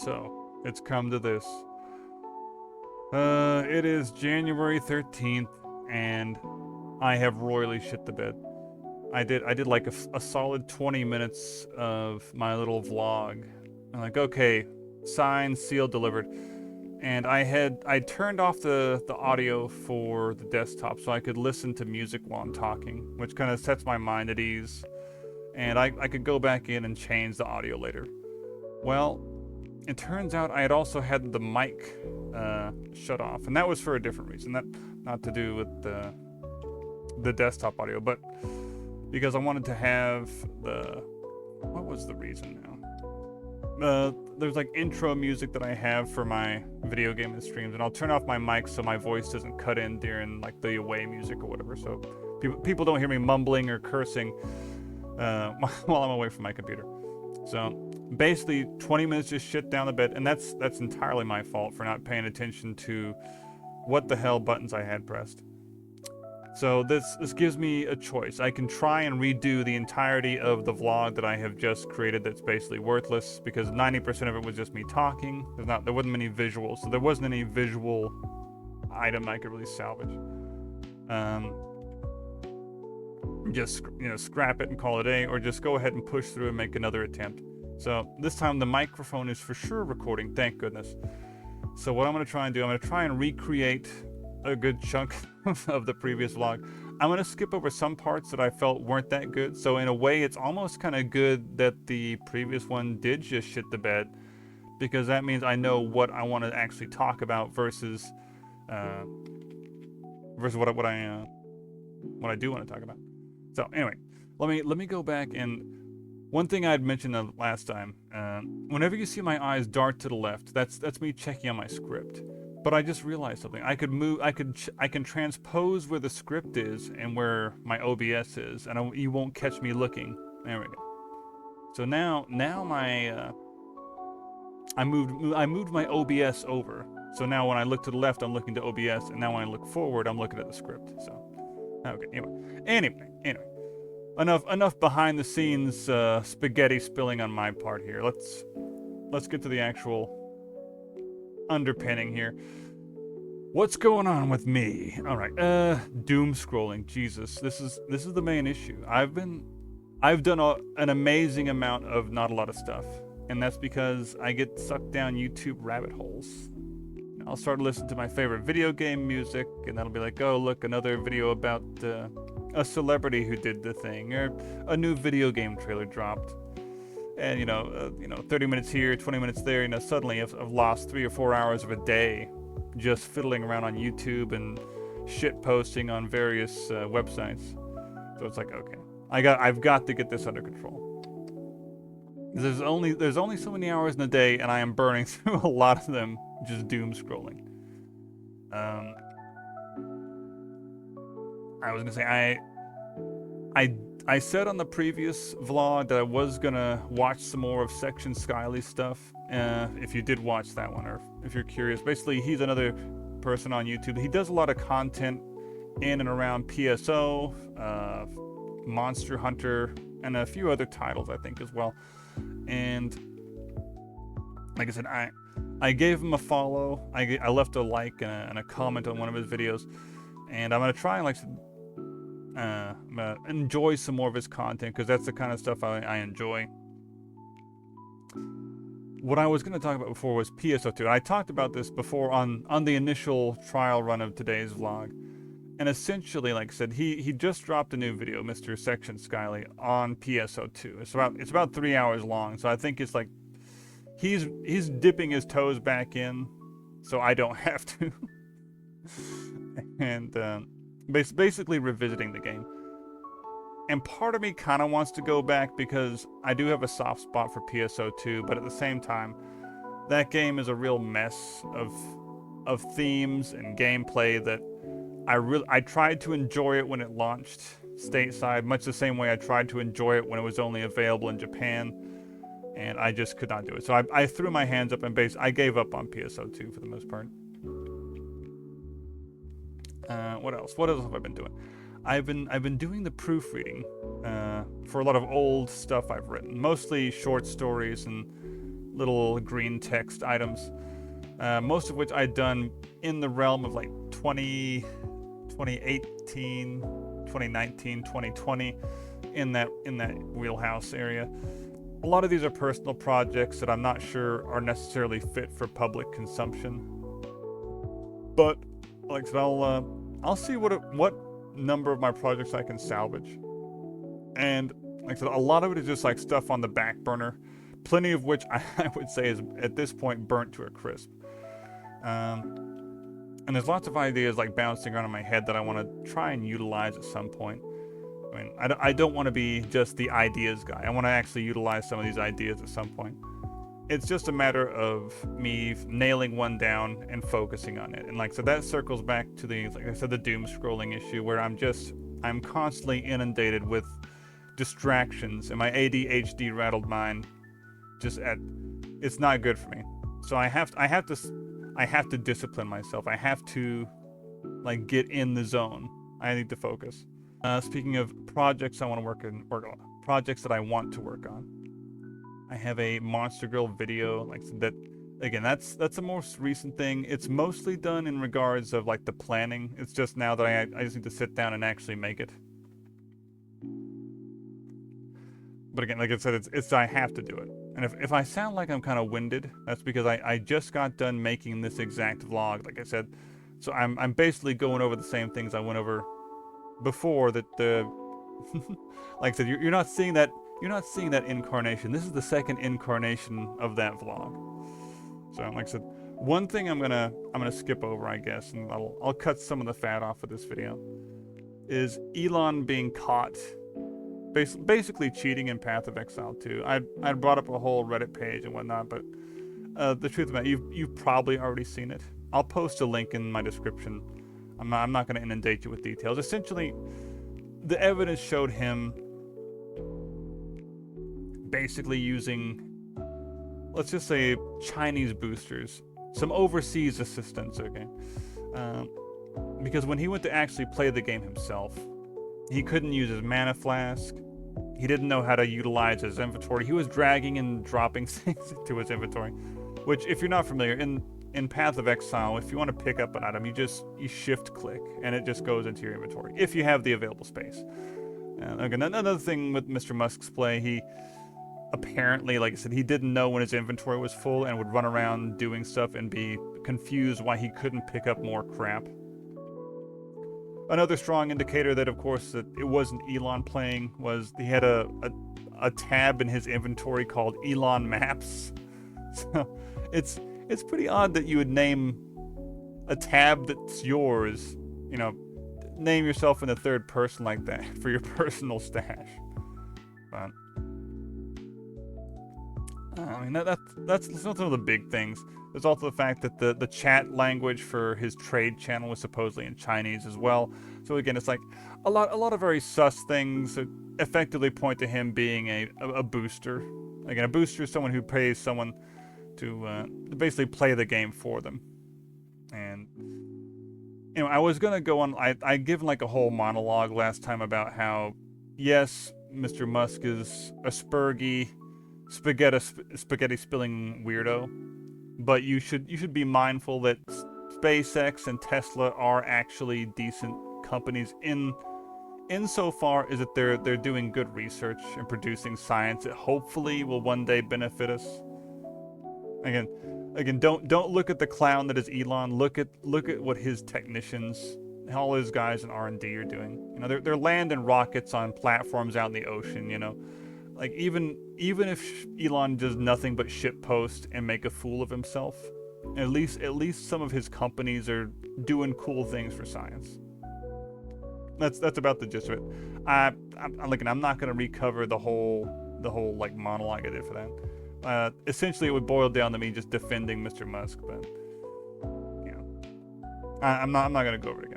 So, it's come to this. It is January 13th, and I have royally shit the bed. I did like a solid 20 minutes of my little vlog. I'm like, okay, signed, sealed, delivered. And I turned off the audio for the desktop so I could listen to music while I'm talking, which kind of sets my mind at ease. And I could go back in and change the audio later. Well, it turns out I had also had the mic shut off, and that was for a different reason. That not to do with the desktop audio, but because I wanted to have what was the reason now? There's like intro music that I have for my video gaming streams, and I'll turn off my mic so my voice doesn't cut in during like the away music or whatever. So people don't hear me mumbling or cursing while I'm away from my computer. So basically 20 minutes just shit down the bed, and that's entirely my fault for not paying attention to what the hell buttons I had pressed. So this gives me a choice. I can try and redo the entirety of the vlog that I have just created that's basically worthless, because 90% of it was just me talking. There wasn't many visuals, so there wasn't any visual item I could really salvage. Just scrap it and call it a day, or just go ahead and push through and make another attempt. So this time the microphone is for sure recording, thank goodness. So what I'm going to try and do, I'm going to try and recreate a good chunk of the previous vlog. I'm going to skip over some parts that I felt weren't that good. So in a way, it's almost kind of good that the previous one did just shit the bed, because that means I know what I want to actually talk about versus what I do want to talk about. So anyway, let me go back, and one thing I had mentioned last time, whenever you see my eyes dart to the left, that's me checking on my script. But I just realized something. I can transpose where the script is and where my OBS is, and you won't catch me looking. There we go. So now my I moved my OBS over. So now when I look to the left, I'm looking to OBS, and now when I look forward, I'm looking at the script. So okay. Anyway. Enough behind the scenes spaghetti spilling on my part here. Let's get to the actual underpinning here. What's going on with me? All right. Doom scrolling. Jesus, this is the main issue. I've done an amazing amount of not a lot of stuff, and that's because I get sucked down YouTube rabbit holes. I'll start listening to my favorite video game music, and that'll be like, oh look, another video about a celebrity who did the thing, or a new video game trailer dropped. And 30 minutes here, 20 minutes there. Suddenly I've lost 3 or 4 hours of a day just fiddling around on YouTube and shit posting on various websites. So it's like, okay, I've got to get this under control. There's only so many hours in a day, and I am burning through a lot of them just doom scrolling. I was gonna say I said on the previous vlog that I was gonna watch some more of Section Skyly's stuff. If you did watch that one, or if you're curious, basically he's another person on YouTube. He does a lot of content in and around PSO, Monster Hunter, and a few other titles I think as well. And like I said, I gave him a follow. I left a like and a comment on one of his videos, and I'm gonna try and enjoy some more of his content, because that's the kind of stuff I enjoy. What I was going to talk about before was PSO2. I talked about this before on the initial trial run of today's vlog. And essentially, like I said, he just dropped a new video, Mr. Section Skyly, on PSO2. It's about 3 hours long, so I think it's like he's dipping his toes back in, so I don't have to. And basically revisiting the game. And part of me kind of wants to go back, because I do have a soft spot for PSO2, but at the same time, that game is a real mess of themes and gameplay that I tried to enjoy it when it launched stateside, much the same way I tried to enjoy it when it was only available in Japan, and I just could not do it. So I threw my hands up, and I gave up on PSO2 for the most part. What else have I been doing? I've been doing the proofreading for a lot of old stuff I've written, mostly short stories and little green text items, most of which I'd done in the realm of like 2018, 2019, 2020, in that wheelhouse area. A lot of these are personal projects that I'm not sure are necessarily fit for public consumption. But like I said, I'll see what number of my projects I can salvage. And like I said, a lot of it is just like stuff on the back burner, plenty of which I would say is at this point burnt to a crisp. And there's lots of ideas like bouncing around in my head that I want to try and utilize at some point. I mean, I don't want to be just the ideas guy. I want to actually utilize some of these ideas at some point. It's just a matter of me nailing one down and focusing on it. And like so that circles back to the, like I said, the doom scrolling issue, where I'm constantly inundated with distractions, and my ADHD rattled mind it's not good for me. So I have to discipline myself. I have to like get in the zone. I need to focus. Speaking of projects I want to work on, projects that I want to work on, I have a Monster Grill video like that. Again, that's the most recent thing. It's mostly done in regards of like the planning. It's just now that I just need to sit down and actually make it. But again, like I said, it's I have to do it. And if I sound like I'm kind of winded, that's because I just got done making this exact vlog, like I said. So I'm basically going over the same things I went over before that the like I said, you're not seeing that incarnation. This is the second incarnation of that vlog. So like I said, one thing I'm gonna skip over, I guess, and I'll cut some of the fat off of this video, is Elon being caught basically cheating in Path of Exile 2. I brought up a whole Reddit page and whatnot, but the truth about it, you've probably already seen it. I'll post a link in my description. I'm not going to inundate you with details. Essentially, the evidence showed him basically using, let's just say, Chinese boosters, some overseas assistance, okay? Because when he went to actually play the game himself, he couldn't use his mana flask. He didn't know how to utilize his inventory. He was dragging and dropping things into his inventory, which, if you're not familiar, in Path of Exile, if you want to pick up an item, you shift click and it just goes into your inventory if you have the available space. Again, another thing with Mr. Musk's play, he apparently, like I said, he didn't know when his inventory was full and would run around doing stuff and be confused why he couldn't pick up more crap. Another strong indicator that, of course, that it wasn't Elon playing was he had a tab in his inventory called Elon Maps. So it's pretty odd that you would name a tab that's yours, name yourself in the third person like that for your personal stash. But I mean, that's some of the big things. There's also the fact that the chat language for his trade channel was supposedly in Chinese as well. So again, it's like a lot of very sus things that effectively point to him being a booster. Again, a booster is someone who pays someone to basically play the game for them. And I was gonna go on. I given like a whole monologue last time about how, yes, Mr. Musk is a spurgy, spaghetti spilling weirdo. But you should be mindful that SpaceX and Tesla are actually decent companies insofar as that they're doing good research and producing science that hopefully will one day benefit us. Again, don't look at the clown that is Elon. Look at what his technicians, all his guys in R&D are doing. They're landing rockets on platforms out in the ocean. Like even if Elon does nothing but shitpost and make a fool of himself, at least some of his companies are doing cool things for science. That's about the gist of it. I'm not gonna recover the whole like monologue I did for that. Essentially, it would boil down to me just defending Mr. Musk, but I'm not gonna go over it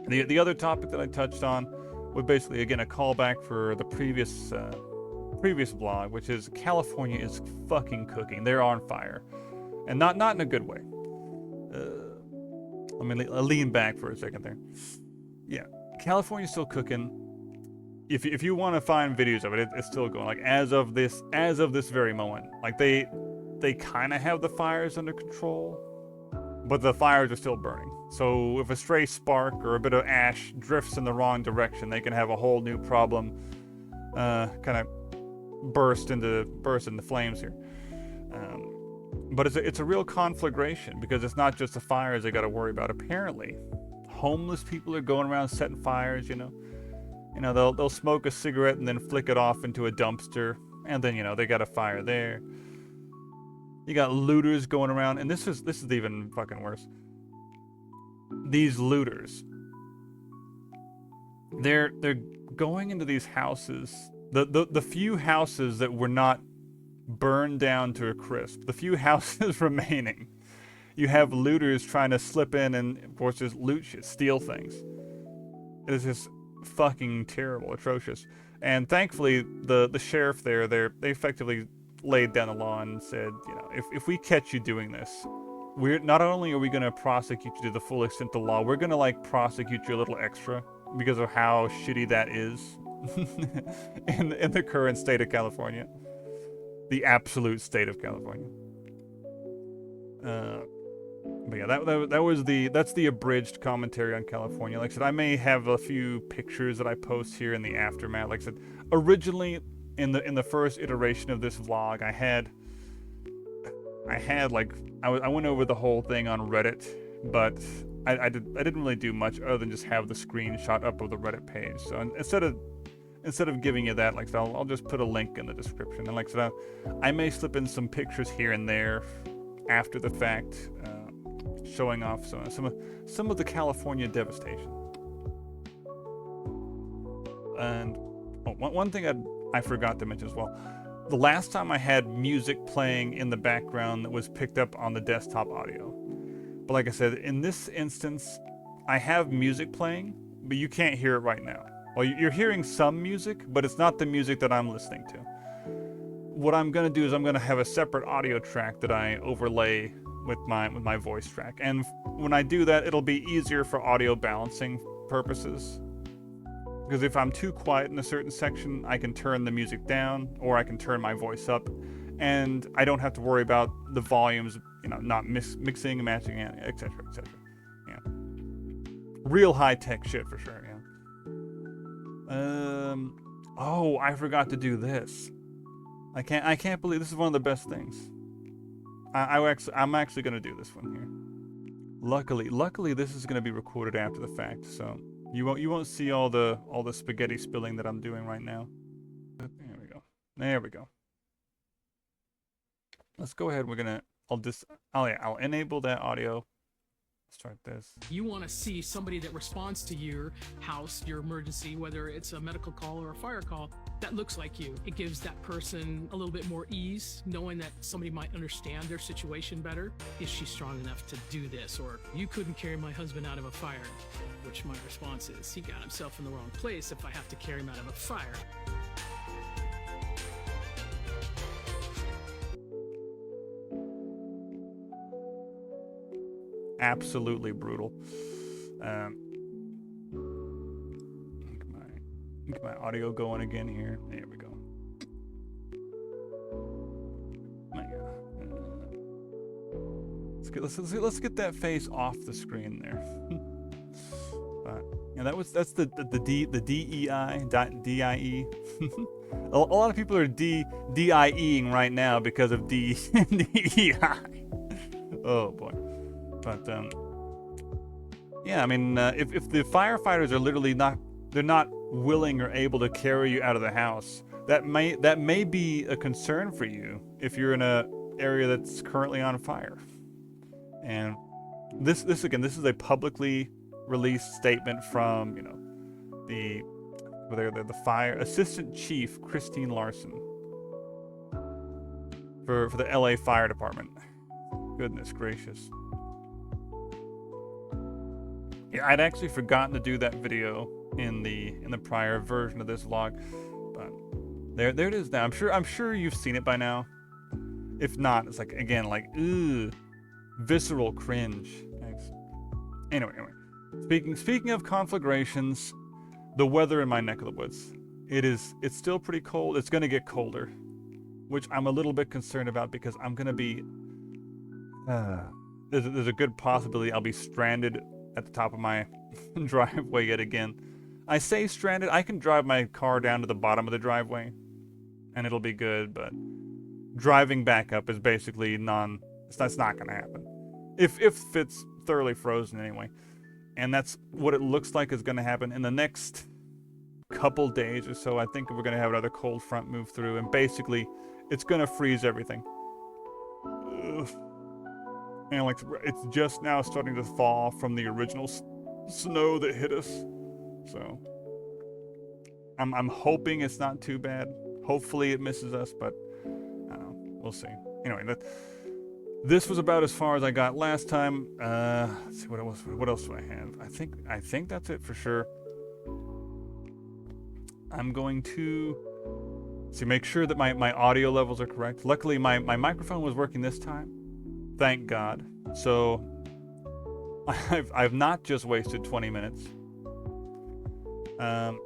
again. The other topic that I touched on was basically, again, a callback for the previous vlog, which is California is fucking cooking. They're on fire, and not in a good way. Let me lean back for a second there. Yeah, California's still cooking. if you want to find videos of it, it's still going. Like as of this very moment, like they kind of have the fires under control, but the fires are still burning. So if a stray spark or a bit of ash drifts in the wrong direction, they can have a whole new problem, kind of burst into flames here. But it's a real conflagration because it's not just the fires they got to worry about. Apparently, homeless people are going around setting fires. You know they'll smoke a cigarette and then flick it off into a dumpster, and then they got a fire there. You got looters going around, and this is even fucking worse. These looters, they're going into these houses, the few houses that were not burned down to a crisp, the few houses remaining. You have looters trying to slip in and, of course, just loot shit, steal things. It is just fucking terrible, atrocious. And thankfully, the sheriff there, they effectively laid down the law and said, if we catch you doing this, we're not only are we going to prosecute you to the full extent of the law, we're going to prosecute you a little extra because of how shitty that is in the current state of California, the absolute state of California. But yeah, that's the abridged commentary on California. Like I said, I may have a few pictures that I post here in the aftermath. Like I said, originally in the first iteration of this vlog, I went over the whole thing on Reddit, but I didn't really do much other than just have the screenshot up of the Reddit page. So instead of giving you that, like I said, I'll just put a link in the description. And like I said, I may slip in some pictures here and there after the fact, showing off some of the California devastation. And one thing I forgot to mention as well. The last time I had music playing in the background that was picked up on the desktop audio. But like I said, in this instance, I have music playing, but you can't hear it right now. Well, you're hearing some music, but it's not the music that I'm listening to. What I'm going to do is I'm going to have a separate audio track that I overlay with my voice track. And when I do that, it'll be easier for audio balancing purposes. Because if I'm too quiet in a certain section, I can turn the music down, or I can turn my voice up, and I don't have to worry about the volumes, not mixing and matching, etc., etc. Yeah, real high tech shit for sure. Yeah. Oh, I forgot to do this. I can't believe this is one of the best things. I'm actually gonna do this one here. Luckily, this is gonna be recorded after the fact, so. You won't see all the spaghetti spilling that I'm doing right now. But there we go. Let's go ahead. I'll enable that audio. Start this. You want to see somebody that responds to your house, your emergency, whether it's a medical call or a fire call, that looks like you. It gives that person a little bit more ease, knowing that somebody might understand their situation better. Is she strong enough to do this? Or you couldn't carry my husband out of a fire, which my response is, he got himself in the wrong place if I have to carry him out of a fire. Absolutely brutal. Get my audio going again here. There we go. Let's get that face off the screen there. And that's the DEI. A lot of people are DIEing right now because of DEI. Oh boy. But yeah, I mean, if the firefighters are literally not willing or able to carry you out of the house, that may be a concern for you if you're in a area that's currently on fire. And this is a publicly released statement from the fire assistant chief Christine Larson for the LA Fire Department. Goodness gracious. Yeah, I'd actually forgotten to do that video in the prior version of this vlog, but there it is now. I'm sure you've seen it by now. If not, it's visceral cringe. Thanks. Anyway. Speaking of conflagrations, the weather in my neck of the woods. It's still pretty cold. It's gonna get colder, which I'm a little bit concerned about because I'm gonna be there's a good possibility I'll be stranded at the top of my driveway yet again. I say stranded, I can drive my car down to the bottom of the driveway and it'll be good, but driving back up is basically that's not gonna happen. If it's thoroughly frozen anyway. And that's what it looks like is gonna happen in the next couple days or so. I think we're gonna have another cold front move through and basically it's gonna freeze everything. Ugh. And like it's just now starting to thaw from the original snow that hit us. So I'm hoping it's not too bad. Hopefully it misses us, but I don't know. We'll see. Anyway, this was about as far as I got last time. Let's see what else do I have? I think that's it for sure. I'm going to make sure that my audio levels are correct. Luckily my microphone was working this time. Thank God. So I've not just wasted 20 minutes. Like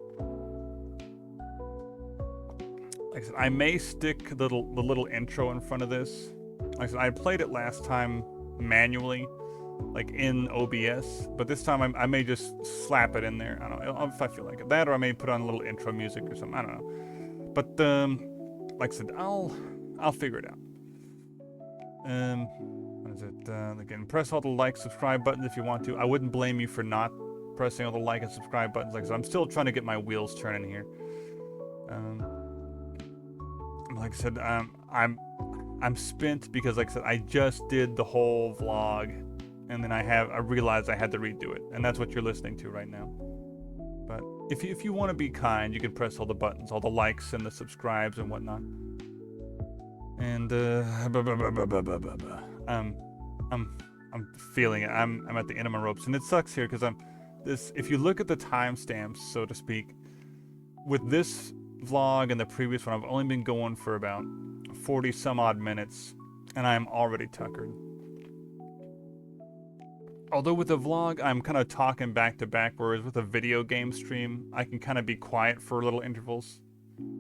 I said, I may stick the little intro in front of this. Like I said, I played it last time manually, like in OBS, but this time I may just slap it in there. I don't know if I feel like it. That, or I may put on a little intro music or something. I don't know. But like I said, I'll figure it out. What is it? Again, press all the like, subscribe buttons if you want to. I wouldn't blame you for not pressing all the like and subscribe buttons. Like I said, I'm still trying to get my wheels turning here. Like I said, I'm spent because, like I said, I just did the whole vlog, and then I realized I had to redo it, and that's what you're listening to right now. But if you want to be kind, you can press all the buttons, all the likes and the subscribes and whatnot. And I'm feeling it. I'm at the end of my ropes, and it sucks here because if you look at the timestamps, so to speak, with this vlog and the previous one, I've only been going for about 40 some odd minutes, and I'm already tuckered. Although with the vlog, I'm kind of talking back to back, whereas with a video game stream, I can kind of be quiet for little intervals.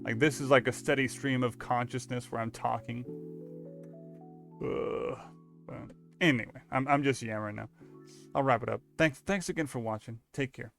Like this is like a steady stream of consciousness where I'm talking. But anyway, I'm just yammering now. I'll wrap it up. Thanks again for watching. Take care.